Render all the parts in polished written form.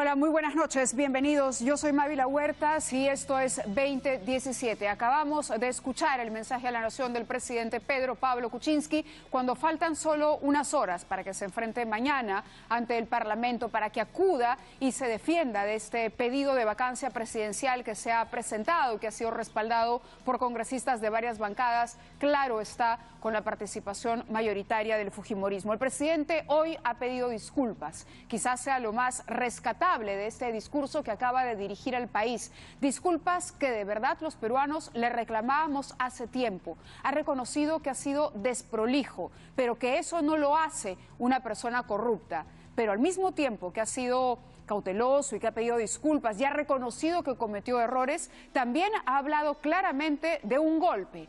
Hola, muy buenas noches, bienvenidos. Yo soy Mávila Huertas y esto es 2017. Acabamos de escuchar el mensaje a la nación del presidente Pedro Pablo Kuczynski cuando faltan solo unas horas para que se enfrente mañana ante el Parlamento, para que acuda y se defienda de este pedido de vacancia presidencial que se ha presentado y que ha sido respaldado por congresistas de varias bancadas, claro está, con la participación mayoritaria del fujimorismo. El presidente hoy ha pedido disculpas, quizás sea lo más rescatable de este discurso que acaba de dirigir al país. Disculpas que de verdad los peruanos le reclamábamos hace tiempo. Ha reconocido que ha sido desprolijo, pero que eso no lo hace una persona corrupta. Pero al mismo tiempo que ha sido cauteloso y que ha pedido disculpas y ha reconocido que cometió errores, también ha hablado claramente de un golpe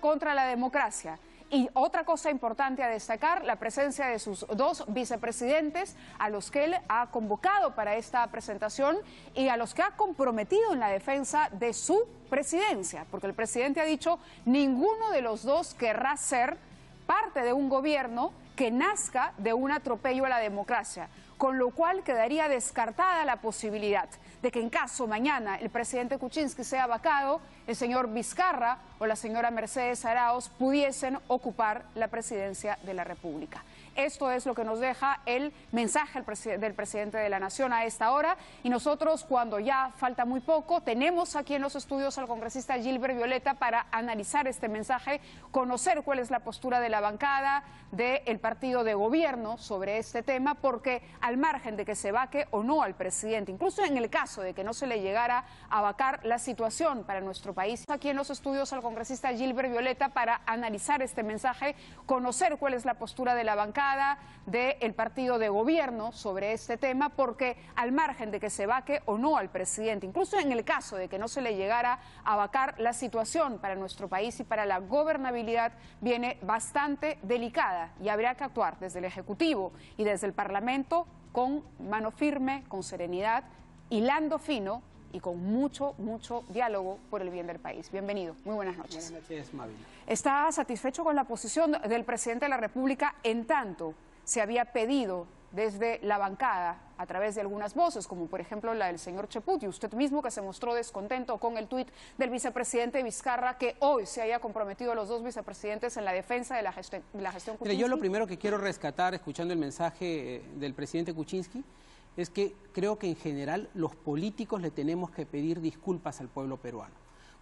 contra la democracia. Y otra cosa importante a destacar, la presencia de sus dos vicepresidentes, a los que él ha convocado para esta presentación y a los que ha comprometido en la defensa de su presidencia, porque el presidente ha dicho ninguno de los dos querrá ser parte de un gobierno que nazca de un atropello a la democracia, con lo cual quedaría descartada la posibilidad de que en caso mañana el presidente Kuczynski sea vacado, el señor Vizcarra o la señora Mercedes Arauz pudiesen ocupar la presidencia de la República. Esto es lo que nos deja el mensaje del presidente de la Nación a esta hora, y nosotros, cuando ya falta muy poco, tenemos aquí en los estudios al congresista Gilbert Violeta para analizar este mensaje, conocer cuál es la postura de la bancada del partido de gobierno sobre este tema, porque al margen de que se vaque o no al presidente, incluso en el caso de que no se le llegara a vacar, la situación para nuestro país. Aquí en los estudios al congresista Gilbert Violeta para analizar este mensaje, conocer cuál es la postura de la bancada del partido de gobierno sobre este tema, porque al margen de que se vaque o no al presidente, incluso en el caso de que no se le llegara a vacar, la situación para nuestro país y para la gobernabilidad viene bastante delicada y habría que actuar desde el Ejecutivo y desde el Parlamento con mano firme, con serenidad, hilando fino y con mucho diálogo por el bien del país. Bienvenido, muy buenas noches. Buenas noches, Mávila. ¿Está satisfecho con la posición del presidente de la República en tanto se había pedido desde la bancada a través de algunas voces, como por ejemplo la del señor Cheput, y usted mismo que se mostró descontento con el tuit del vicepresidente Vizcarra, que hoy se haya comprometido a los dos vicepresidentes en la defensa de la gestión Kuczynski? Mire, yo lo primero que quiero rescatar, escuchando el mensaje del presidente Kuczynski, es que creo que en general los políticos le tenemos que pedir disculpas al pueblo peruano,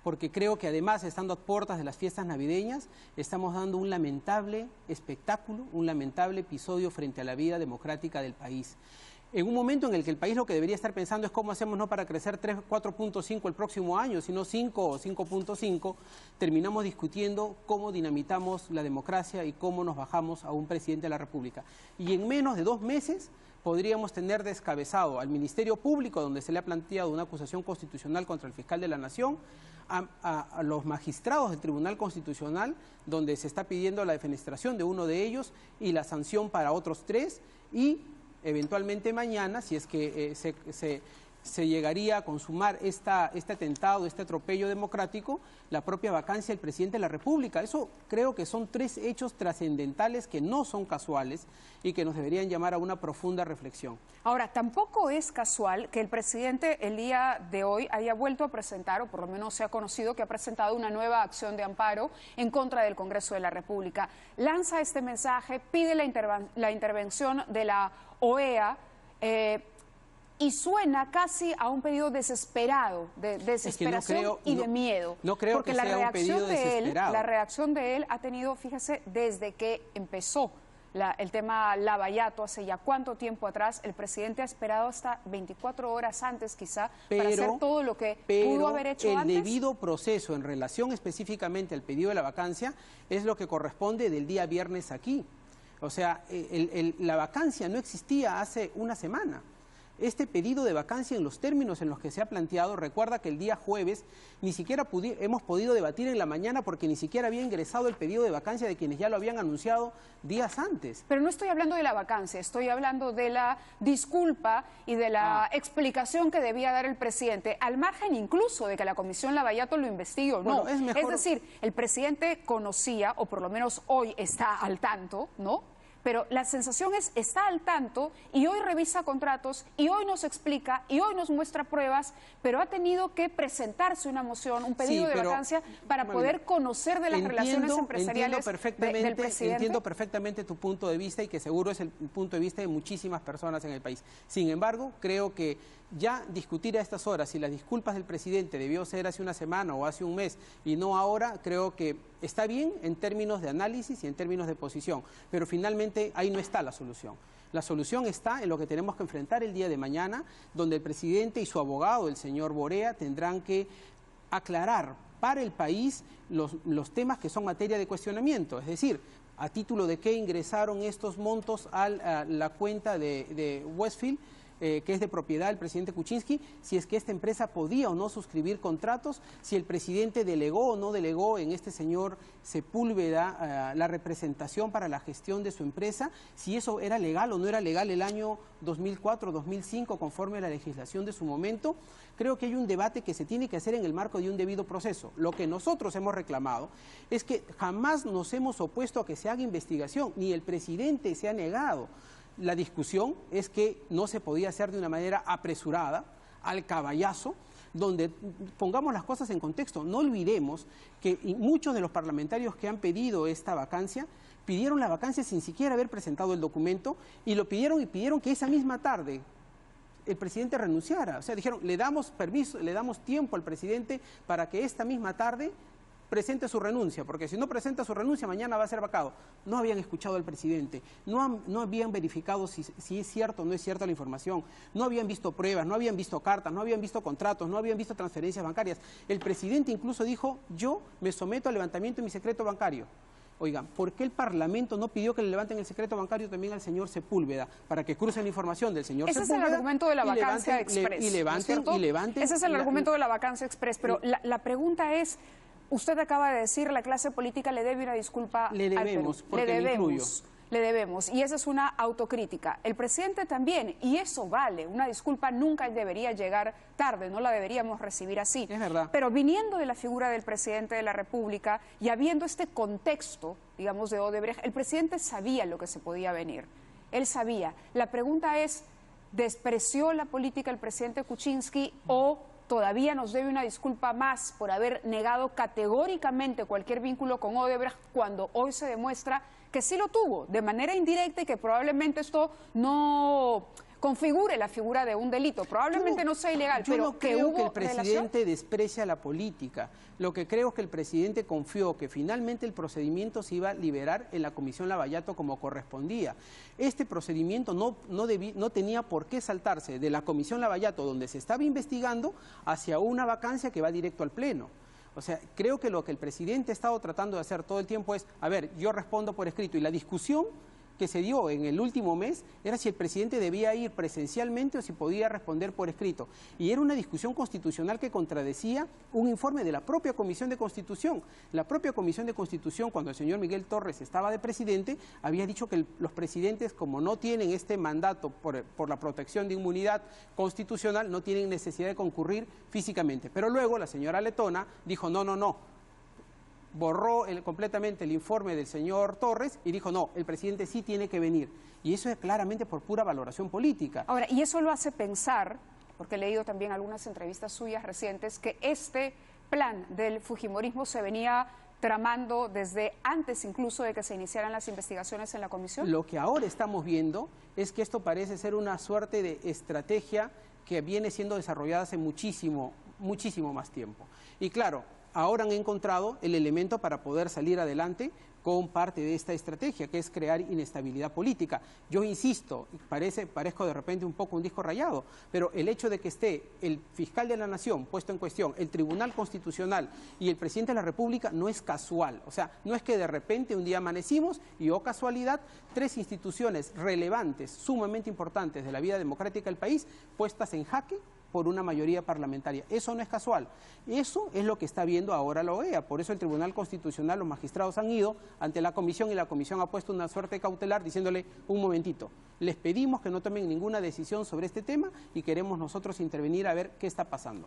porque creo que además, estando a puertas de las fiestas navideñas, estamos dando un lamentable espectáculo, un lamentable episodio frente a la vida democrática del país. En un momento en el que el país lo que debería estar pensando es cómo hacemos no para crecer 4.5 el próximo año, sino 5 o 5.5, terminamos discutiendo cómo dinamitamos la democracia y cómo nos bajamos a un presidente de la República. Y en menos de 2 meses podríamos tener descabezado al Ministerio Público, donde se le ha planteado una acusación constitucional contra el fiscal de la Nación, a los magistrados del Tribunal Constitucional, donde se está pidiendo la defenestración de uno de ellos y la sanción para otros 3, y eventualmente mañana, si es que se llegaría a consumar este atentado, este atropello democrático, la propia vacancia del presidente de la República. Eso creo que son 3 hechos trascendentales que no son casuales y que nos deberían llamar a una profunda reflexión. Ahora, tampoco es casual que el presidente el día de hoy haya vuelto a presentar, o por lo menos se ha conocido que ha presentado una nueva acción de amparo en contra del Congreso de la República. Lanza este mensaje, pide la intervención de la OEA, y suena casi a un pedido desesperado, de desesperación y de miedo. No creo porque que sea un pedido desesperado. La reacción de él ha tenido, fíjese, desde que empezó el tema Lavallato, hace ya cuánto tiempo atrás, el presidente ha esperado hasta 24 horas antes quizá para hacer todo lo que pudo haber hecho antes. El debido proceso en relación específicamente al pedido de la vacancia es lo que corresponde del día viernes aquí. O sea, la vacancia no existía hace una semana. Este pedido de vacancia en los términos en los que se ha planteado, recuerda que el día jueves ni siquiera hemos podido debatir en la mañana porque ni siquiera había ingresado el pedido de vacancia de quienes ya lo habían anunciado días antes. Pero no estoy hablando de la vacancia, estoy hablando de la disculpa y de la explicación que debía dar el presidente, al margen incluso de que la Comisión Lavallato lo investigue o no. Bueno, es decir, el presidente conocía, o por lo menos hoy está al tanto, ¿no?, pero la sensación es, está al tanto y hoy revisa contratos y hoy nos explica y hoy nos muestra pruebas, pero ha tenido que presentarse una moción, un pedido de vacancia para poder conocer de las relaciones empresariales del presidente. Entiendo perfectamente tu punto de vista y que seguro es el punto de vista de muchísimas personas en el país. Sin embargo, creo que ya discutir a estas horas si las disculpas del presidente debió ser hace una semana o hace un mes y no ahora, creo que está bien en términos de análisis y en términos de posición, pero finalmente ahí no está la solución. La solución está en lo que tenemos que enfrentar el día de mañana, donde el presidente y su abogado, el señor Borea, tendrán que aclarar para el país los temas que son materia de cuestionamiento, es decir, a título de qué ingresaron estos montos a la cuenta de Westfield, que es de propiedad del presidente Kuczynski, si es que esta empresa podía o no suscribir contratos, si el presidente delegó o no delegó en este señor Sepúlveda la representación para la gestión de su empresa, si eso era legal o no era legal el año 2004-2005 conforme a la legislación de su momento. Creo que hay un debate que se tiene que hacer en el marco de un debido proceso. Lo que nosotros hemos reclamado es que jamás nos hemos opuesto a que se haga investigación, ni el presidente se ha negado. La discusión es que no se podía hacer de una manera apresurada, al caballazo, donde pongamos las cosas en contexto. No olvidemos que muchos de los parlamentarios que han pedido esta vacancia, pidieron la vacancia sin siquiera haber presentado el documento y pidieron que esa misma tarde el presidente renunciara. O sea, dijeron, le damos permiso, le damos tiempo al presidente para que esta misma tarde presente su renuncia, porque si no presenta su renuncia mañana va a ser vacado. No habían escuchado al presidente, no habían verificado si es cierto o no es cierta la información, no habían visto pruebas, no habían visto cartas, no habían visto contratos, no habían visto transferencias bancarias. El presidente incluso dijo, yo me someto al levantamiento de mi secreto bancario. Oigan, ¿por qué el Parlamento no pidió que le levanten el secreto bancario también al señor Sepúlveda para que crucen la información del señor Sepúlveda? Ese es el argumento de la vacancia express. Y levanten. Ese es el argumento de la vacancia express, pero la pregunta es, usted acaba de decir, la clase política le debe una disculpa le debemos, al Perú. Le debemos, y esa es una autocrítica. El presidente también, y eso vale, una disculpa nunca debería llegar tarde, no la deberíamos recibir así. Es verdad. Pero viniendo de la figura del presidente de la República y habiendo este contexto, digamos, de Odebrecht, el presidente sabía lo que se podía venir, él sabía. La pregunta es, ¿despreció la política el presidente Kuczynski o todavía nos debe una disculpa más por haber negado categóricamente cualquier vínculo con Odebrecht cuando hoy se demuestra que sí lo tuvo de manera indirecta y que probablemente esto no configure la figura de un delito, probablemente no sea ilegal, pero no creo que el presidente desprecia la política. Lo que creo es que el presidente confió que finalmente el procedimiento se iba a liberar en la Comisión Lavallato como correspondía. Este procedimiento no tenía por qué saltarse de la Comisión Lavallato, donde se estaba investigando, hacia una vacancia que va directo al Pleno. O sea, creo que lo que el presidente ha estado tratando de hacer todo el tiempo es, a ver, yo respondo por escrito, y la discusión que se dio en el último mes era si el presidente debía ir presencialmente o si podía responder por escrito. Y era una discusión constitucional que contradecía un informe de la propia Comisión de Constitución. La propia Comisión de Constitución, cuando el señor Miguel Torres estaba de presidente, había dicho que los presidentes, como no tienen este mandato por la protección de inmunidad constitucional, no tienen necesidad de concurrir físicamente. Pero luego la señora Letona dijo, no. Borró completamente el informe del señor Torres y dijo, no, el presidente sí tiene que venir. Y eso es claramente por pura valoración política. Ahora, y eso lo hace pensar, porque he leído también algunas entrevistas suyas recientes, que este plan del fujimorismo se venía tramando desde antes incluso de que se iniciaran las investigaciones en la comisión. Lo que ahora estamos viendo es que esto parece ser una suerte de estrategia que viene siendo desarrollada hace muchísimo más tiempo. Y claro, ahora han encontrado el elemento para poder salir adelante con parte de esta estrategia, que es crear inestabilidad política. Yo insisto, parezco de repente un poco un disco rayado, pero el hecho de que esté el fiscal de la Nación puesto en cuestión, el Tribunal Constitucional y el presidente de la República no es casual. O sea, no es que de repente un día amanecimos y, oh casualidad, tres instituciones relevantes, sumamente importantes de la vida democrática del país, puestas en jaque por una mayoría parlamentaria. Eso no es casual. Eso es lo que está viendo ahora la OEA. Por eso el Tribunal Constitucional, los magistrados han ido ante la Comisión y la Comisión ha puesto una suerte cautelar diciéndole, un momentito, les pedimos que no tomen ninguna decisión sobre este tema y queremos nosotros intervenir a ver qué está pasando.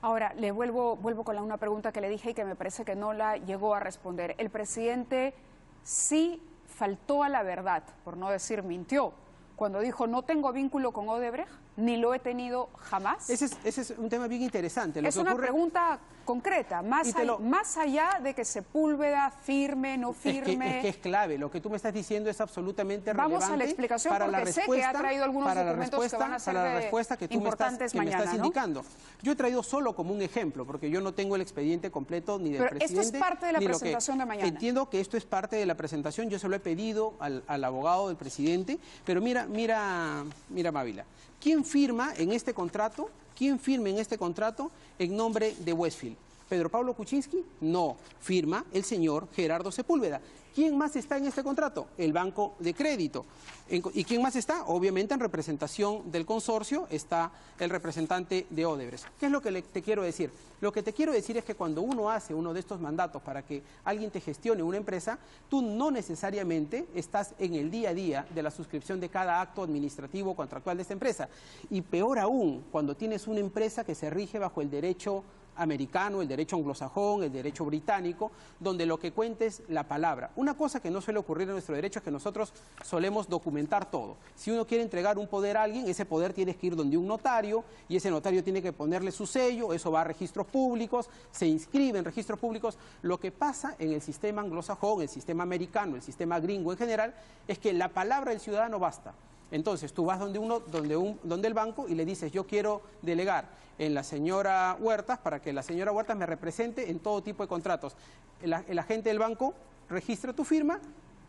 Ahora, le vuelvo con una pregunta que le dije y que me parece que no la llegó a responder. El presidente sí faltó a la verdad, por no decir mintió, cuando dijo no tengo vínculo con Odebrecht, ni lo he tenido jamás? Ese es un tema bien interesante. Es una pregunta concreta, más allá de que Sepúlveda firme, no firme. Es que es clave. Lo que tú me estás diciendo es absolutamente relevante. Vamos a la explicación para porque la sé que ha traído algunos documentos que van a ser para la respuesta que tú importantes me mañana, estás indicando. Yo he traído solo como un ejemplo, porque yo no tengo el expediente completo ni del presidente. Esto es parte de la presentación de mañana. Entiendo que esto es parte de la presentación. Yo se lo he pedido al abogado del presidente, pero mira, Mávila. ¿Quién firma en este contrato? ¿Quién firma en este contrato en nombre de Westfield? ¿Pedro Pablo Kuczynski? No, firma el señor Gerardo Sepúlveda. ¿Quién más está en este contrato? El Banco de Crédito. ¿Y quién más está? Obviamente en representación del consorcio está el representante de Odebrecht. ¿Qué es lo que te quiero decir? Lo que te quiero decir es que cuando uno hace uno de estos mandatos para que alguien te gestione una empresa, tú no necesariamente estás en el día a día de la suscripción de cada acto administrativo o contractual de esta empresa. Y peor aún, cuando tienes una empresa que se rige bajo el derecho americano, el derecho anglosajón, el derecho británico, donde lo que cuenta es la palabra. Una cosa que no suele ocurrir en nuestro derecho es que nosotros solemos documentar todo. Si uno quiere entregar un poder a alguien, ese poder tiene que ir donde un notario y ese notario tiene que ponerle su sello, eso va a registros públicos, se inscribe en registros públicos. Lo que pasa en el sistema anglosajón, el sistema americano, el sistema gringo en general, es que la palabra del ciudadano basta. Entonces tú vas donde el banco y le dices yo quiero delegar en la señora Huertas para que la señora Huertas me represente en todo tipo de contratos. El agente del banco registra tu firma,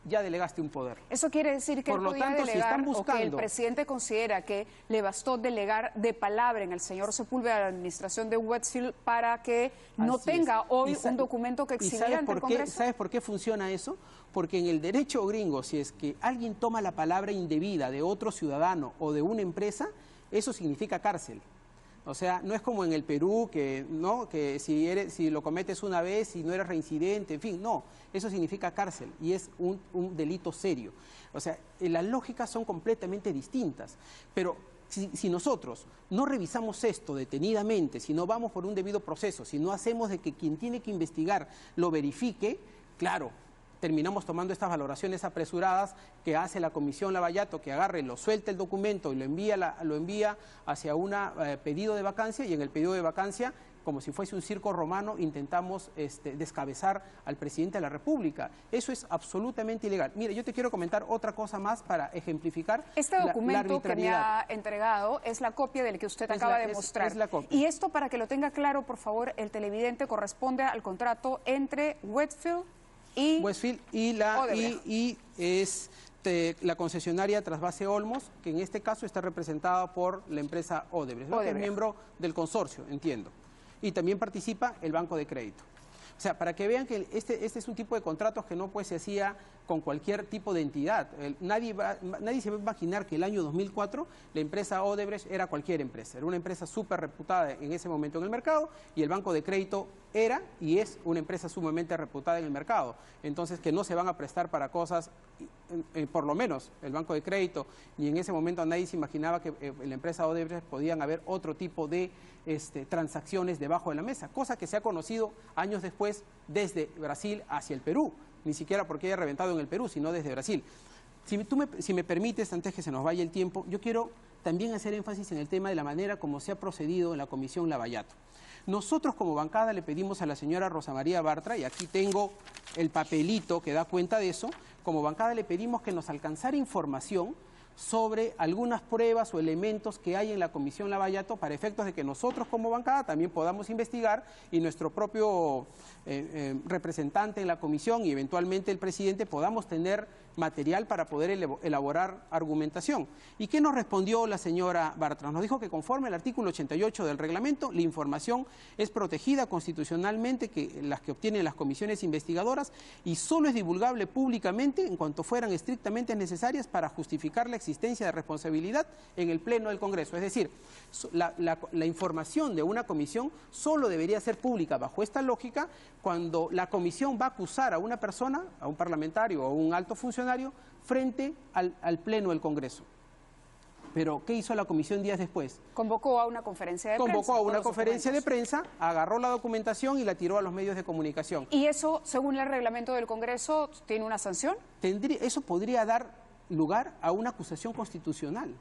ya delegaste un poder. ¿Eso quiere decir que él podía delegar o que el presidente considera que le bastó delegar de palabra en el señor Sepúlveda a la administración de Westfield para que no tenga hoy un documento que exhibiera ante el Congreso? ¿Sabes por qué funciona eso? Porque en el derecho gringo, si es que alguien toma la palabra indebida de otro ciudadano o de una empresa, eso significa cárcel. O sea, no es como en el Perú, que si lo cometes una vez y no eres reincidente, en fin, no, eso significa cárcel y es un delito serio. O sea, las lógicas son completamente distintas, pero si nosotros no revisamos esto detenidamente, si no vamos por un debido proceso, si no hacemos de que quien tiene que investigar lo verifique, claro, terminamos tomando estas valoraciones apresuradas que hace la Comisión Lavallato, que agarre, lo suelta el documento y lo envía hacia un pedido de vacancia, y en el pedido de vacancia, como si fuese un circo romano, intentamos descabezar al presidente de la República. Eso es absolutamente ilegal. Mire, yo te quiero comentar otra cosa más para ejemplificar este documento que me ha entregado es la copia del que usted acaba de mostrar. Es la copia. Y esto, para que lo tenga claro, por favor, el televidente, corresponde al contrato entre Westfield y la concesionaria Trasvase Olmos, que en este caso está representada por la empresa Odebrecht, que es miembro del consorcio, entiendo. Y también participa el Banco de Crédito. O sea, para que vean que este es un tipo de contratos que no se hacía con cualquier tipo de entidad. Nadie se va a imaginar que el año 2004 la empresa Odebrecht era cualquier empresa. Era una empresa súper reputada en ese momento en el mercado y el Banco de Crédito era y es una empresa sumamente reputada en el mercado. Entonces, que no se van a prestar para cosas, por lo menos el Banco de Crédito, ni en ese momento nadie se imaginaba que en la empresa Odebrecht podían haber otro tipo de transacciones debajo de la mesa, cosa que se ha conocido años después desde Brasil hacia el Perú, ni siquiera porque haya reventado en el Perú, sino desde Brasil. Si me permites, antes que se nos vaya el tiempo, yo quiero también hacer énfasis en el tema de la manera como se ha procedido en la Comisión Lavallato. Nosotros como bancada le pedimos a la señora Rosa María Bartra, y aquí tengo el papelito que da cuenta de eso, como bancada le pedimos que nos alcanzara información sobre algunas pruebas o elementos que hay en la Comisión Lavallato para efectos de que nosotros como bancada también podamos investigar y nuestro propio representante en la comisión y eventualmente el presidente podamos tener material para poder elaborar argumentación. ¿Y qué nos respondió la señora Bartra? Nos dijo que conforme al artículo 88 del reglamento, la información es protegida constitucionalmente, las que obtienen las comisiones investigadoras, y solo es divulgable públicamente en cuanto fueran estrictamente necesarias para justificar la existencia de responsabilidad en el Pleno del Congreso. Es decir, la información de una comisión solo debería ser pública bajo esta lógica cuando la comisión va a acusar a una persona, a un parlamentario o a un alto funcionario, frente al Pleno del Congreso. Pero, ¿qué hizo la comisión días después? Convocó a una conferencia de prensa. Convocó a una conferencia de prensa, agarró la documentación y la tiró a los medios de comunicación. ¿Y eso, según el reglamento del Congreso, tiene una sanción? Eso podría dar lugar a una acusación constitucional.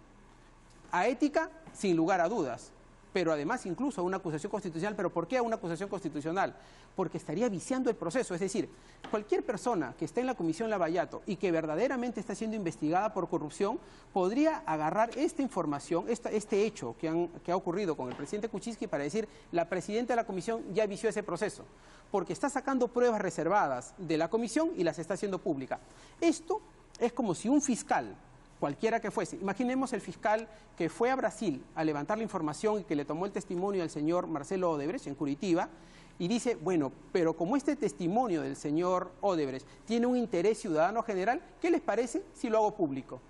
A ética, sin lugar a dudas. Pero además incluso a una acusación constitucional. ¿Pero por qué a una acusación constitucional? Porque estaría viciando el proceso. Es decir, cualquier persona que esté en la Comisión Lavallato y que verdaderamente está siendo investigada por corrupción, podría agarrar esta información, este hecho que ha ocurrido con el presidente Kuczynski para decir, la presidenta de la Comisión ya vició ese proceso, porque está sacando pruebas reservadas de la Comisión y las está haciendo públicas. Esto es como si un fiscal, cualquiera que fuese, imaginemos el fiscal que fue a Brasil a levantar la información y que le tomó el testimonio al señor Marcelo Odebrecht en Curitiba y dice, bueno, pero como este testimonio del señor Odebrecht tiene un interés ciudadano general, ¿qué les parece si lo hago público?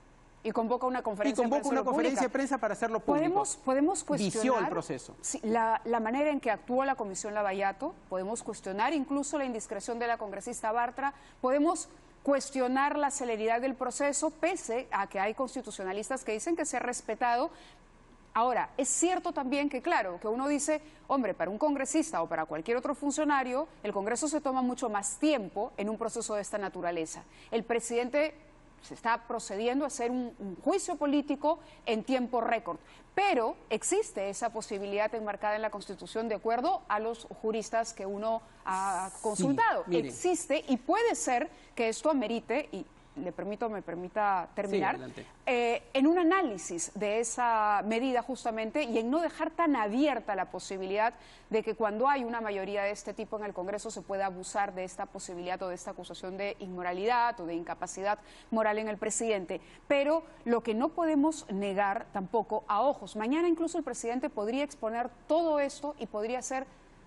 Y convoca una conferencia de prensa para hacerlo público. ¿Podemos cuestionar vició el proceso? Sí, la manera en que actuó la Comisión Lavallato, podemos cuestionar incluso la indiscreción de la congresista Bartra, podemos cuestionar la celeridad del proceso, pese a que hay constitucionalistas que dicen que se ha respetado. Ahora, es cierto también que, claro, que uno dice, hombre, para un congresista o para cualquier otro funcionario, el Congreso se toma mucho más tiempo en un proceso de esta naturaleza. El presidente se está procediendo a hacer un juicio político en tiempo récord, pero existe esa posibilidad enmarcada en la Constitución de acuerdo a los juristas que uno ha consultado. Sí, existe y puede ser que esto amerite, y me permita terminar, en un análisis de esa medida justamente y en no dejar tan abierta la posibilidad de que cuando hay una mayoría de este tipo en el Congreso se pueda abusar de esta posibilidad o de esta acusación de inmoralidad o de incapacidad moral en el presidente. Pero lo que no podemos negar tampoco a ojos, mañana incluso el presidente podría exponer todo esto y podría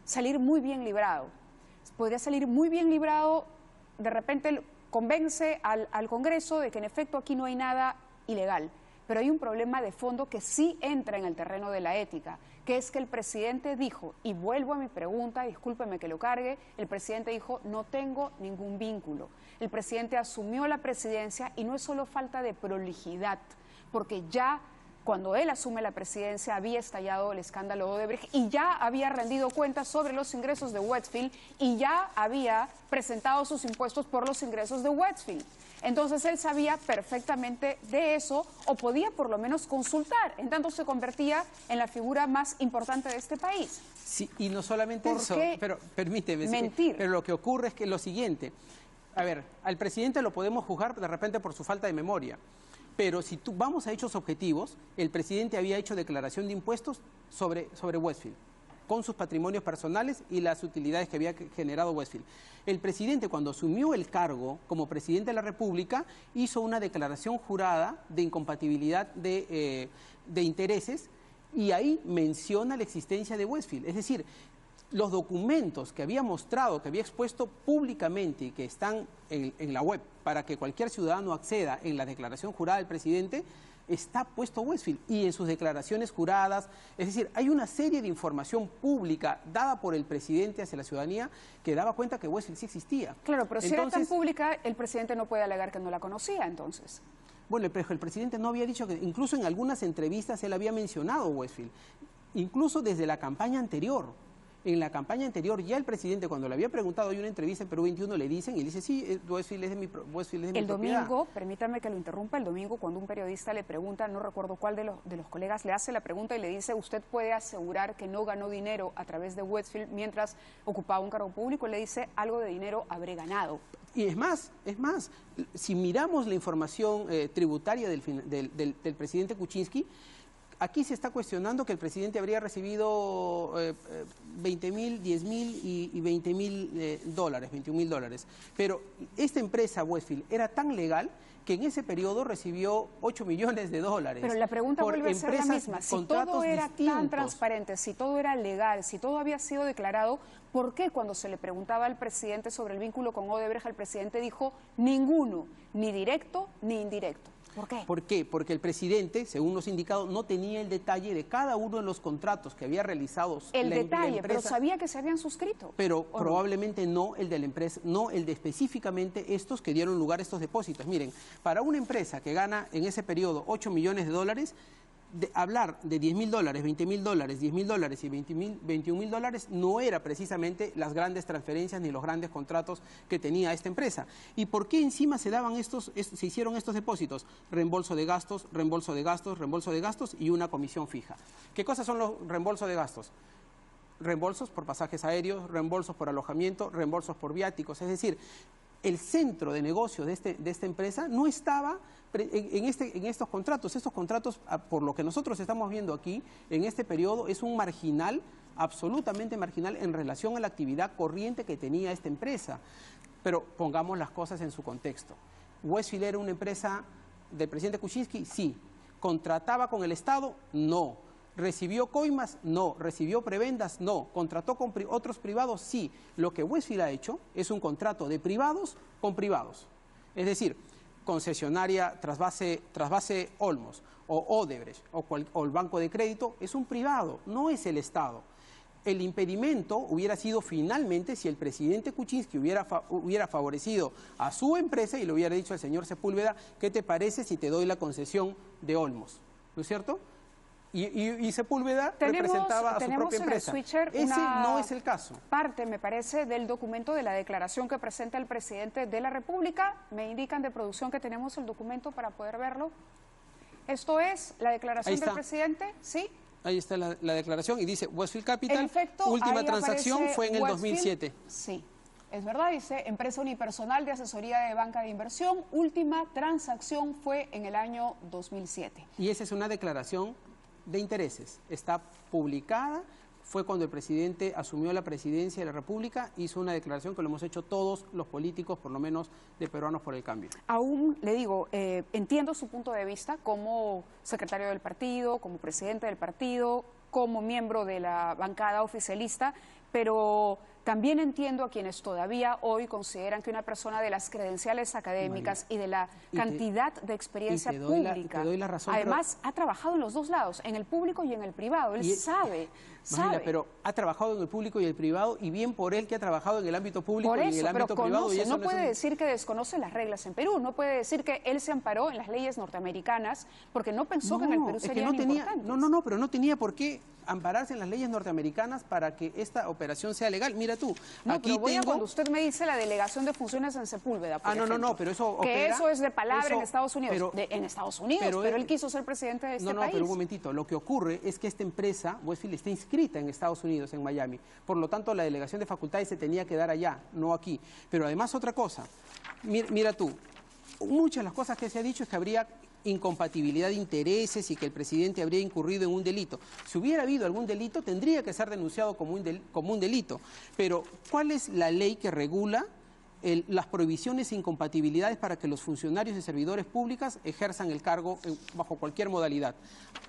salir muy bien librado. Podría salir muy bien librado, de repente convence al Congreso de que en efecto aquí no hay nada ilegal, pero hay un problema de fondo que sí entra en el terreno de la ética, que es que el presidente dijo, y vuelvo a mi pregunta, discúlpeme que lo cargue, el presidente dijo, no tengo ningún vínculo. El presidente asumió la presidencia y no es solo falta de prolijidad, porque ya cuando él asume la presidencia había estallado el escándalo Odebrecht y ya había rendido cuentas sobre los ingresos de Westfield y ya había presentado sus impuestos por los ingresos de Westfield. Entonces él sabía perfectamente de eso o podía por lo menos consultar, en tanto se convertía en la figura más importante de este país. Sí, y no solamente eso, pero permíteme, mentir. Pero lo que ocurre es que lo siguiente, a ver, al presidente lo podemos juzgar de repente por su falta de memoria. Pero si vamos a hechos objetivos, el presidente había hecho declaración de impuestos sobre Westfield, con sus patrimonios personales y las utilidades que había generado Westfield. El presidente, cuando asumió el cargo como presidente de la República, hizo una declaración jurada de incompatibilidad de intereses y ahí menciona la existencia de Westfield. Es decir, los documentos que había mostrado, que había expuesto públicamente y que están en la web para que cualquier ciudadano acceda en la declaración jurada del presidente, está puesto Westfield y en sus declaraciones juradas. Es decir, hay una serie de información pública dada por el presidente hacia la ciudadanía que daba cuenta que Westfield sí existía. Claro, pero si era tan pública, el presidente no puede alegar que no la conocía entonces. Bueno, pero el presidente no había dicho que, incluso en algunas entrevistas él había mencionado Westfield, incluso desde la campaña anterior. En la campaña anterior, ya el presidente, cuando le había preguntado, hay una entrevista en Perú 21, le dicen, y dice, sí, Westfield es de mi propiedad. El domingo, permítame que lo interrumpa, el domingo cuando un periodista le pregunta, no recuerdo cuál de los colegas le hace la pregunta y le dice, ¿usted puede asegurar que no ganó dinero a través de Westfield mientras ocupaba un cargo público? Le dice, algo de dinero habré ganado. Y es más, si miramos la información tributaria del presidente Kuczynski, aquí se está cuestionando que el presidente habría recibido 20.000, 10.000 y 20.000 dólares, 21.000 dólares. Pero esta empresa, Westfield, era tan legal que en ese periodo recibió 8 millones de dólares. Pero la pregunta vuelve a ser la misma. Si todo era tan transparente, si todo era legal, si todo había sido declarado, ¿por qué cuando se le preguntaba al presidente sobre el vínculo con Odebrecht, el presidente dijo ninguno, ni directo ni indirecto? ¿Por qué? ¿Por qué? Porque el presidente, según los indicados, no tenía el detalle de cada uno de los contratos que había realizado la empresa. Pero sabía que se habían suscrito. Pero probablemente no el de la empresa, no el de específicamente estos que dieron lugar a estos depósitos. Miren, para una empresa que gana en ese periodo 8 millones de dólares, hablar de $10.000, $20.000, $10.000 y $21.000 no era precisamente las grandes transferencias ni los grandes contratos que tenía esta empresa. ¿Y por qué encima se hicieron estos depósitos? Reembolso de gastos, reembolso de gastos, reembolso de gastos y una comisión fija. ¿Qué cosas son los reembolsos de gastos? Reembolsos por pasajes aéreos, reembolsos por alojamiento, reembolsos por viáticos. Es decir, el centro de negocio de esta empresa no estaba en estos contratos. Estos contratos, por lo que nosotros estamos viendo aquí, en este periodo, es un marginal, absolutamente marginal, en relación a la actividad corriente que tenía esta empresa. Pero pongamos las cosas en su contexto. ¿Westfield era una empresa del presidente Kuczynski? Sí. ¿Contrataba con el Estado? No. ¿Recibió coimas? No. ¿Recibió prebendas? No. ¿Contrató con otros privados? Sí. Lo que Westfield ha hecho es un contrato de privados con privados. Es decir, concesionaria Trasvase Olmos o Odebrecht o el Banco de Crédito es un privado, no es el Estado. El impedimento hubiera sido finalmente si el presidente Kuczynski hubiera favorecido a su empresa y le hubiera dicho al señor Sepúlveda, ¿qué te parece si te doy la concesión de Olmos? ¿No es cierto? Y Sepúlveda representaba a su propia empresa. Ese no es el caso. Parte, me parece, del documento de la declaración que presenta el presidente de la República. Me indican de producción que tenemos el documento para poder verlo. Esto es la declaración del presidente, ¿sí? Ahí está la declaración y dice Westfield Capital, en efecto, última transacción fue en el 2007. Sí, es verdad, dice empresa unipersonal de asesoría de banca de inversión, última transacción fue en el año 2007. Y esa es una declaración de intereses, está publicada, fue cuando el presidente asumió la presidencia de la República, hizo una declaración que lo hemos hecho todos los políticos, por lo menos de Peruanos por el Cambio. Aún le digo, entiendo su punto de vista como secretario del partido, como presidente del partido, como miembro de la bancada oficialista, pero también entiendo a quienes todavía hoy consideran que una persona de las credenciales académicas y de la cantidad de experiencia pública, además ha trabajado en los dos lados, en el público y en el privado, él sabe. Pero ha trabajado en el público y el privado, y bien por él que ha trabajado en el ámbito público y en el ámbito privado. Y eso no puede decir que desconoce las reglas en Perú, no puede decir que él se amparó en las leyes norteamericanas porque no pensó que en el Perú serían importantes. Pero no tenía por qué ampararse en las leyes norteamericanas para que esta operación sea legal. Mira tú, aquí cuando usted me dice la delegación de funciones en Sepúlveda, por ejemplo, pero eso opera, que eso es de palabra en Estados Unidos, pero él quiso ser presidente de este país. Pero un momentito, lo que ocurre es que esta empresa, Westfield, está inscrita en Estados Unidos, en Miami, por lo tanto la delegación de facultades se tenía que dar allá, no aquí. Pero además otra cosa, mira tú, muchas de las cosas que se ha dicho es que habría incompatibilidad de intereses y que el presidente habría incurrido en un delito. Si hubiera habido algún delito, tendría que ser denunciado como un delito. Pero, ¿cuál es la ley que regula las prohibiciones e incompatibilidades para que los funcionarios y servidores públicos ejerzan el cargo bajo cualquier modalidad?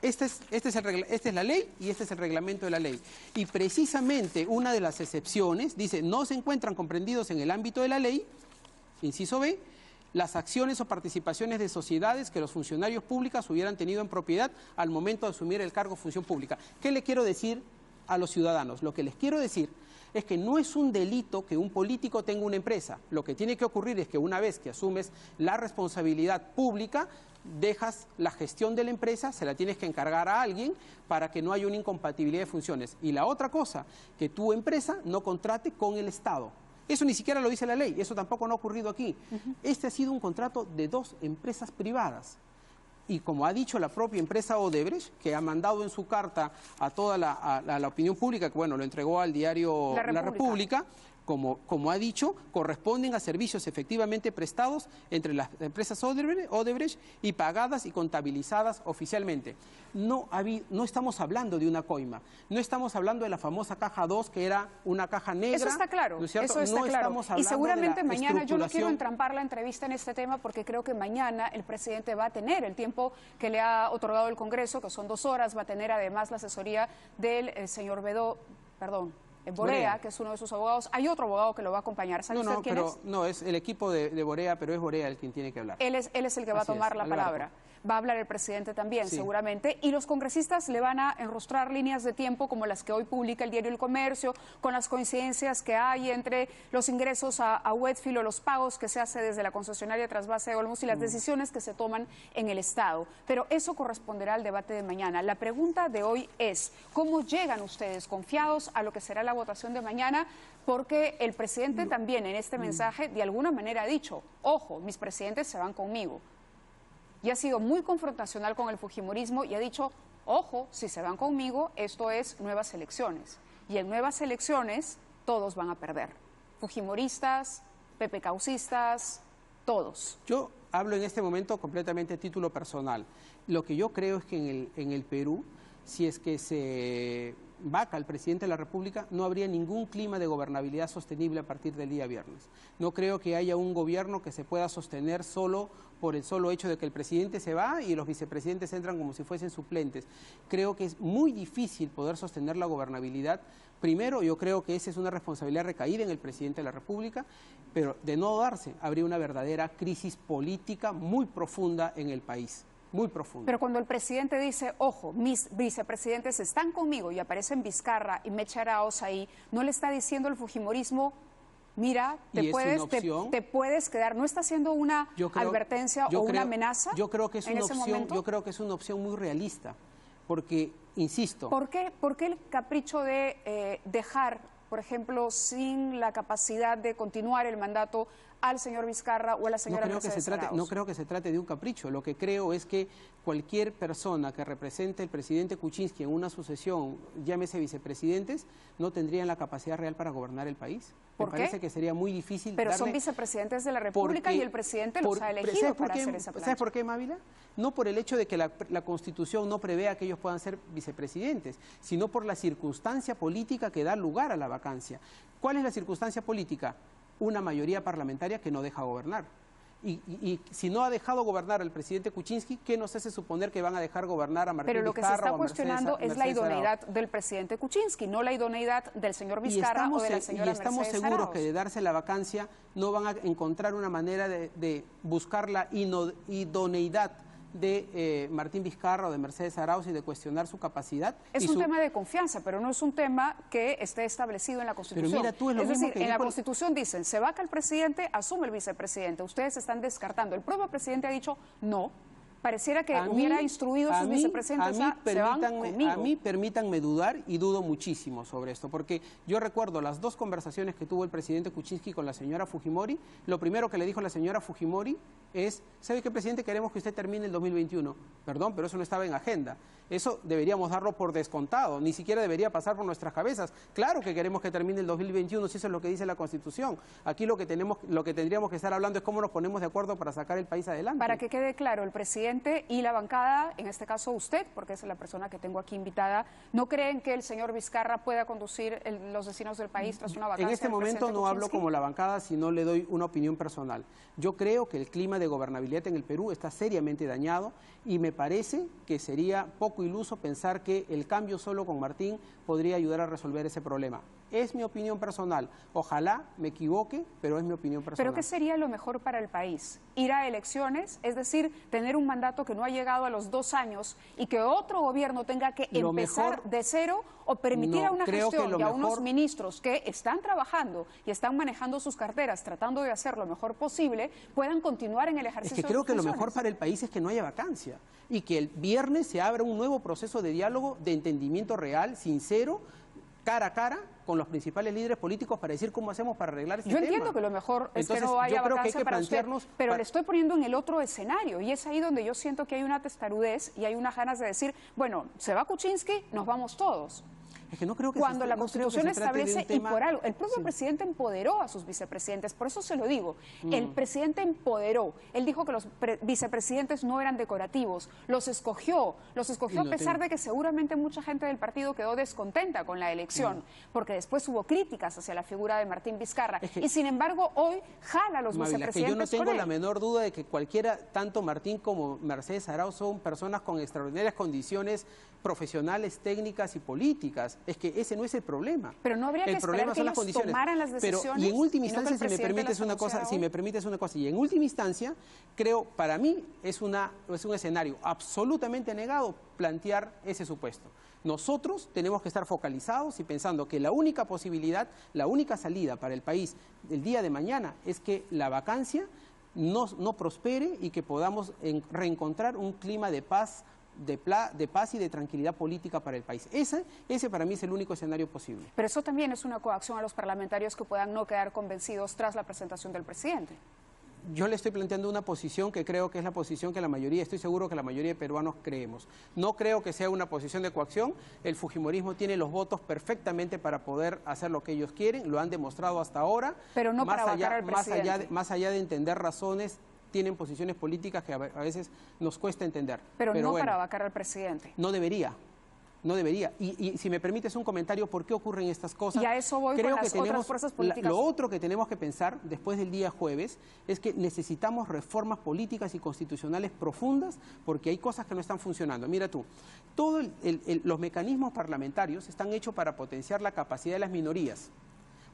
Esta es la ley y este es el reglamento de la ley. Y precisamente una de las excepciones dice, no se encuentran comprendidos en el ámbito de la ley, inciso B, las acciones o participaciones de sociedades que los funcionarios públicos hubieran tenido en propiedad al momento de asumir el cargo de función pública. ¿Qué le quiero decir a los ciudadanos? Lo que les quiero decir es que no es un delito que un político tenga una empresa. Lo que tiene que ocurrir es que una vez que asumes la responsabilidad pública, dejas la gestión de la empresa, se la tienes que encargar a alguien para que no haya una incompatibilidad de funciones. Y la otra cosa, que tu empresa no contrate con el Estado. Eso ni siquiera lo dice la ley, eso tampoco no ha ocurrido aquí. Este ha sido un contrato de dos empresas privadas. Y como ha dicho la propia empresa Odebrecht, que ha mandado en su carta a toda la opinión pública, que bueno, lo entregó al diario La República, como ha dicho, corresponden a servicios efectivamente prestados entre las empresas Odebrecht y pagadas y contabilizadas oficialmente. No estamos hablando de una coima, no estamos hablando de la famosa caja 2, que era una caja negra. Eso está claro, ¿no es cierto? Eso está claro. Y seguramente mañana, yo no quiero estructuración. entrampar la entrevista en este tema porque creo que mañana el presidente va a tener el tiempo que le ha otorgado el Congreso, que son 2 horas, va a tener además la asesoría del señor Borea, que es uno de sus abogados. Hay otro abogado que lo va a acompañar. ¿Sabe usted quién es? No, es el equipo de Borea, pero es Borea el quien tiene que hablar. Él es el que va a tomar la palabra. va a hablar el presidente también, Sí. seguramente, y los congresistas le van a enrostrar líneas de tiempo como las que hoy publica el diario El Comercio, con las coincidencias que hay entre los ingresos a Westfield o los pagos que se hace desde la concesionaria Trasvase de Olmos y las decisiones que se toman en el Estado. Pero eso corresponderá al debate de mañana. La pregunta de hoy es, ¿cómo llegan ustedes confiados a lo que será la votación de mañana? Porque el presidente también en este mensaje de alguna manera ha dicho, ojo, mis presidentes se van conmigo. Y ha sido muy confrontacional con el fujimorismo y ha dicho, ojo, si se van conmigo, esto es nuevas elecciones. Y en nuevas elecciones todos van a perder. Fujimoristas, PPCaucistas, todos. Yo hablo en este momento completamente a título personal. Lo que yo creo es que en el Perú, si es que se vaca al presidente de la República, no habría ningún clima de gobernabilidad sostenible a partir del día viernes. No creo que haya un gobierno que se pueda sostener solo por el solo hecho de que el presidente se va y los vicepresidentes entran como si fuesen suplentes. Creo que es muy difícil poder sostener la gobernabilidad. Primero, yo creo que esa es una responsabilidad recaída en el presidente de la República, pero de no darse, habría una verdadera crisis política muy profunda en el país. Muy profundo. Pero cuando el presidente dice, ojo, mis vicepresidentes están conmigo y aparecen Vizcarra y Mecha Arauz ahí, ¿no le está diciendo el fujimorismo, mira, te puedes quedar? ¿No está haciendo una advertencia o una amenaza? Yo creo que es una opción, yo creo que es una opción muy realista, porque, insisto... ¿Por qué el capricho de dejar, por ejemplo, sin la capacidad de continuar el mandato al señor Vizcarra o a la señora Mercedes Arauz? No creo que se trate de un capricho. Lo que creo es que cualquier persona que represente al presidente Kuczynski en una sucesión, llámese vicepresidentes, no tendrían la capacidad real para gobernar el país. ¿Por qué? Me parece que sería muy difícil. Pero son vicepresidentes de la República y el presidente los ha elegido para hacer esa plancha. ¿Sabes por qué, Mávila? No por el hecho de que la Constitución no prevea que ellos puedan ser vicepresidentes, sino por la circunstancia política que da lugar a la vacancia. ¿Cuál es la circunstancia política? Una mayoría parlamentaria que no deja gobernar. Y si no ha dejado gobernar al presidente Kuczynski, ¿qué nos hace suponer que van a dejar gobernar a Martín Vizcarra? Pero lo que se está cuestionando es la idoneidad del presidente Kuczynski, no la idoneidad del señor Vizcarra o de la señora Mercedes Arauz. Y estamos seguros que de darse la vacancia no van a encontrar una manera de buscar la idoneidad de Martín Vizcarra o de Mercedes Arauz y de cuestionar su capacidad. Es un tema de confianza, pero no es un tema que esté establecido en la Constitución. Pero mira, tú es decir, en la Constitución dicen, se vaca el presidente, asume el vicepresidente. Ustedes están descartando. El propio presidente ha dicho, no. Pareciera que hubiera instruido a sus vicepresidentes a mí permítanme dudar y dudo muchísimo sobre esto, porque yo recuerdo las dos conversaciones que tuvo el presidente Kuczynski con la señora Fujimori. Lo primero que le dijo la señora Fujimori es, ¿sabe qué, presidente? Queremos que usted termine el 2021. Perdón, pero eso no estaba en agenda. Eso deberíamos darlo por descontado, ni siquiera debería pasar por nuestras cabezas. Claro que queremos que termine el 2021, si eso es lo que dice la Constitución. Aquí lo que tendríamos que estar hablando es cómo nos ponemos de acuerdo para sacar el país adelante. Para que quede claro, el presidente y la bancada, en este caso usted, porque es la persona que tengo aquí invitada, ¿no creen que el señor Vizcarra pueda conducir los destinos del país tras una vacancia? En este momento no hablo como la bancada, sino le doy una opinión personal. Yo creo que el clima de gobernabilidad en el Perú está seriamente dañado y me parece que sería poco iluso pensar que el cambio solo con Martín podría ayudar a resolver ese problema. Es mi opinión personal. Ojalá me equivoque, pero es mi opinión personal. ¿Pero qué sería lo mejor para el país? ¿Ir a elecciones? Es decir, tener un mandato que no ha llegado a los 2 años y que otro gobierno tenga que empezar de cero, o permitir a una gestión y a unos ministros que están trabajando y están manejando sus carteras, tratando de hacer lo mejor posible, puedan continuar en el ejercicio de sus funciones? Es que creo que lo mejor para el país es que no haya vacancia y que el viernes se abra un nuevo proceso de diálogo, de entendimiento real, sincero, cara a cara con los principales líderes políticos para decir cómo hacemos para arreglar este tema. Yo entiendo que lo mejor es que no haya vacancia para usted, pero le estoy poniendo en el otro escenario y es ahí donde yo siento que hay una testarudez y hay unas ganas de decir, bueno, se va Kuczynski, nos vamos todos. Es que no creo que cuando la Constitución establece, y por algo, el propio presidente empoderó a sus vicepresidentes, por eso se lo digo, el presidente empoderó, él dijo que los vicepresidentes no eran decorativos, los escogió a pesar de que seguramente mucha gente del partido quedó descontenta con la elección, porque después hubo críticas hacia la figura de Martín Vizcarra, y sin embargo hoy jala a los vicepresidentes. Que yo no tengo la menor duda de que cualquiera, tanto Martín como Mercedes Arauz, son personas con extraordinarias condiciones profesionales, técnicas y políticas. Es que ese no es el problema. Pero no habría que esperar que ellos tomaran las decisiones. Pero, y en última instancia, si me permites una cosa, y en última instancia, creo, para mí, es un escenario absolutamente negado plantear ese supuesto. Nosotros tenemos que estar focalizados y pensando que la única posibilidad, la única salida para el país el día de mañana es que la vacancia no prospere y que podamos reencontrar un clima de paz, de paz y de tranquilidad política para el país. Ese para mí es el único escenario posible. Pero eso también es una coacción a los parlamentarios que puedan no quedar convencidos tras la presentación del presidente. Yo le estoy planteando una posición que creo que es la posición que la mayoría, estoy seguro que la mayoría de peruanos creemos. No creo que sea una posición de coacción. El fujimorismo tiene los votos perfectamente para poder hacer lo que ellos quieren, lo han demostrado hasta ahora. Pero no para vacar al presidente. Más allá de entender razones, tienen posiciones políticas que a veces nos cuesta entender. Pero no bueno, para vacar al presidente. No debería. No debería. Y si me permites un comentario, ¿por qué ocurren estas cosas? Y a eso voy. Creo con las otras fuerzas políticas. Lo otro que tenemos que pensar después del día jueves es que necesitamos reformas políticas y constitucionales profundas porque hay cosas que no están funcionando. Mira tú, todos los mecanismos parlamentarios están hechos para potenciar la capacidad de las minorías,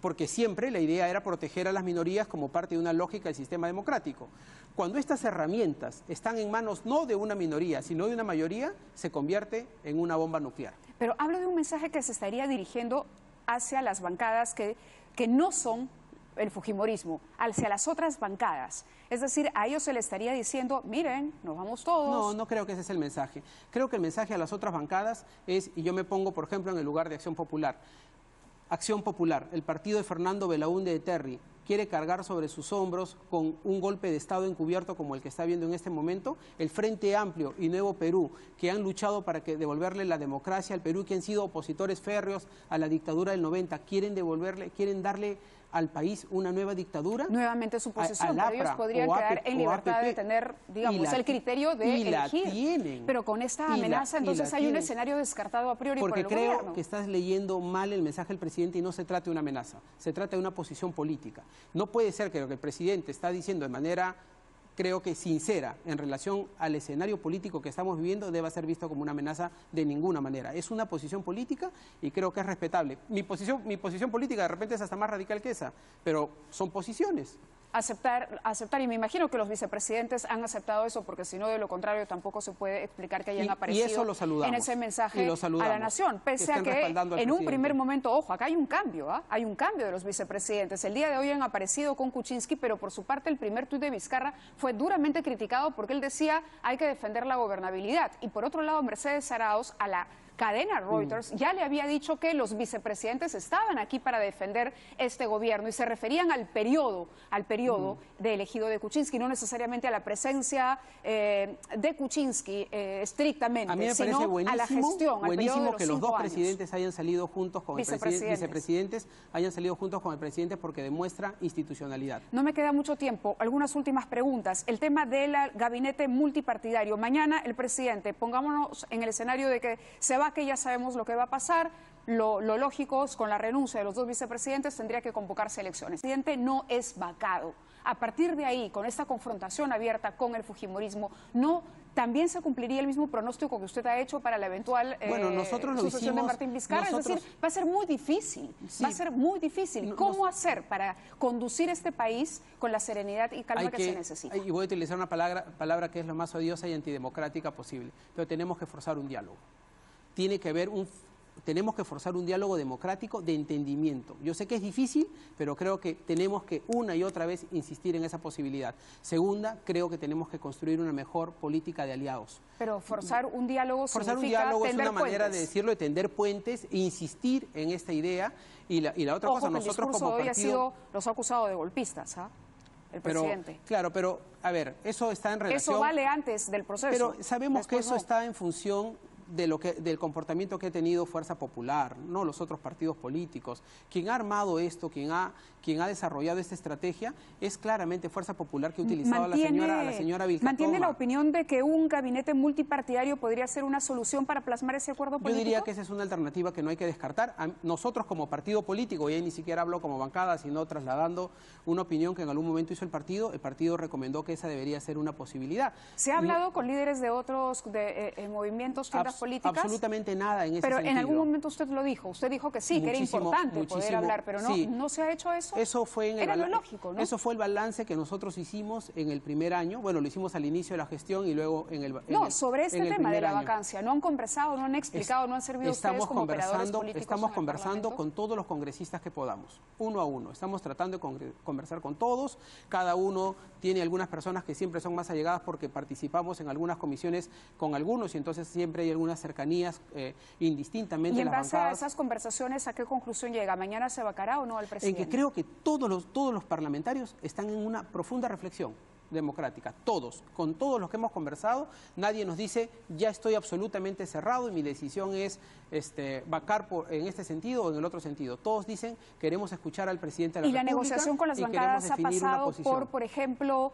porque siempre la idea era proteger a las minorías como parte de una lógica del sistema democrático. Cuando estas herramientas están en manos no de una minoría, sino de una mayoría, se convierte en una bomba nuclear. Pero hablo de un mensaje que se estaría dirigiendo hacia las bancadas que no son el fujimorismo, hacia las otras bancadas. Es decir, a ellos se les estaría diciendo, miren, nos vamos todos. No creo que ese es el mensaje. Creo que el mensaje a las otras bancadas es, y yo me pongo, por ejemplo, en el lugar de Acción Popular. Acción Popular, el partido de Fernando Belaúnde de Terry, quiere cargar sobre sus hombros con un golpe de Estado encubierto como el que está viendo en este momento, el Frente Amplio y Nuevo Perú, que han luchado para devolverle la democracia al Perú, que han sido opositores férreos a la dictadura del 90, quieren darle al país una nueva dictadura. Nuevamente su posición, pero ellos podrían quedar en libertad de tener, digamos, el criterio de elegir. Pero con esta amenaza, entonces hay un escenario descartado a priori por el gobierno. Porque creo que estás leyendo mal el mensaje del presidente y no se trata de una amenaza, se trata de una posición política. No puede ser que lo que el presidente está diciendo de manera, creo que sincera, en relación al escenario político que estamos viviendo, deba ser visto como una amenaza de ninguna manera. Es una posición política y creo que es respetable. Mi posición política de repente es hasta más radical que esa, pero son posiciones. Aceptar, y me imagino que los vicepresidentes han aceptado eso, porque si no, de lo contrario, tampoco se puede explicar que hayan aparecido y eso lo saludamos, en ese mensaje a la nación, pese a que en un primer momento, ojo, acá hay un cambio, hay un cambio de los vicepresidentes. El día de hoy han aparecido con Kuczynski, pero por su parte el primer tuit de Vizcarra fue duramente criticado porque él decía hay que defender la gobernabilidad. Y por otro lado, Mercedes Arauz, a la cadena Reuters, ya le había dicho que los vicepresidentes estaban aquí para defender este gobierno y se referían al periodo de elegido de Kuczynski, no necesariamente a la presencia de Kuczynski estrictamente, a mí me sino parece a la gestión, buenísimo que los dos años. presidentes hayan salido juntos con el vicepresidentes hayan salido juntos con el presidente porque demuestra institucionalidad. No me queda mucho tiempo, algunas últimas preguntas. El tema del gabinete multipartidario. Mañana el presidente, pongámonos en el escenario de que se va, que ya sabemos lo que va a pasar, lo lógico es con la renuncia de los dos vicepresidentes tendría que convocarse elecciones. El presidente no es vacado. A partir de ahí, con esta confrontación abierta con el fujimorismo, ¿también se cumpliría el mismo pronóstico que usted ha hecho para la eventual sucesión de Martín Vizcarra? Es decir, va a ser muy difícil, va a ser muy difícil. ¿Cómo hacer para conducir este país con la serenidad y calma que se necesita? Y voy a utilizar una palabra que es lo más odiosa y antidemocrática posible, pero tenemos que forzar un diálogo. Tenemos que forzar un diálogo democrático de entendimiento. Yo sé que es difícil, pero creo que tenemos que una y otra vez insistir en esa posibilidad. Segunda, creo que tenemos que construir una mejor política de aliados. Pero forzar un diálogo es una manera de decirlo, de tender puentes e insistir en esta idea. Y la otra cosa, nosotros como partido... los ha acusado de golpistas, el presidente. Claro, pero a ver, eso está en relación... Eso vale antes del proceso. Pero sabemos que eso está en función del comportamiento que ha tenido Fuerza Popular, no los otros partidos políticos. Quien ha armado esto, quien ha desarrollado esta estrategia es claramente Fuerza Popular, que ha utilizado a la señora Vilcatoma. ¿Mantiene la opinión de que un gabinete multipartidario podría ser una solución para plasmar ese acuerdo político? Yo diría que esa es una alternativa que no hay que descartar. Nosotros como partido político, y ahí ni siquiera hablo como bancada, sino trasladando una opinión que en algún momento hizo el partido recomendó que esa debería ser una posibilidad. ¿Se ha hablado con líderes de otros movimientos que políticas. Absolutamente nada en ese pero sentido. En algún momento usted lo dijo. Usted dijo que sí, que era importante poder hablar, pero no, sí. ¿No se ha hecho eso? Eso fue en era lo lógico, ¿no? Eso fue el balance que nosotros hicimos en el primer año. Bueno, lo hicimos al inicio de la gestión y luego en el sobre este tema de la vacancia. ¿No han conversado, no han explicado, no han servido ustedes como operadores políticos? Estamos conversando con todos los congresistas que podamos, uno a uno. Estamos tratando de conversar con todos. Cada uno tiene algunas personas que siempre son más allegadas porque participamos en algunas comisiones con algunos y entonces siempre hay algunas cercanías indistintamente. ¿Y en base a esas conversaciones a qué conclusión llega? ¿Mañana se vacará o no al presidente? En que creo que todos los parlamentarios están en una profunda reflexión democrática, todos, con todos los que hemos conversado, nadie nos dice ya estoy absolutamente cerrado y mi decisión es vacar en este sentido o en el otro sentido. Todos dicen queremos escuchar al presidente de la República. ¿Y la negociación con las bancadas ha pasado por ejemplo,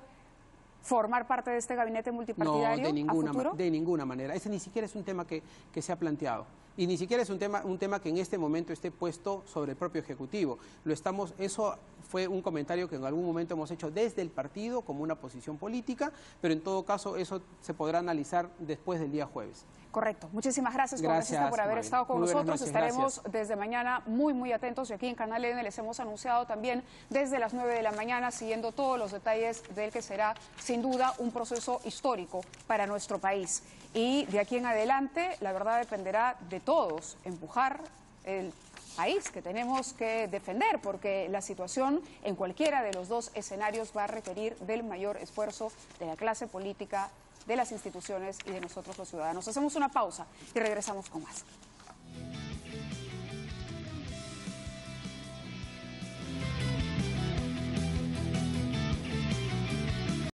formar parte de este gabinete multipartidario? No, de ninguna manera. Ese ni siquiera es un tema que se ha planteado. Y ni siquiera es un tema que en este momento esté puesto sobre el propio Ejecutivo. Eso fue un comentario que en algún momento hemos hecho desde el partido como una posición política, pero en todo caso eso se podrá analizar después del día jueves. Correcto. Muchísimas gracias, congresista, por haber estado con nosotros. Estaremos desde mañana muy atentos y aquí en Canal N les hemos anunciado también desde las 9 de la mañana siguiendo todos los detalles del que será sin duda un proceso histórico para nuestro país. Y de aquí en adelante la verdad dependerá de todos empujar el país que tenemos que defender, porque la situación en cualquiera de los dos escenarios va a requerir del mayor esfuerzo de la clase política, de las instituciones y de nosotros los ciudadanos. Hacemos una pausa y regresamos con más.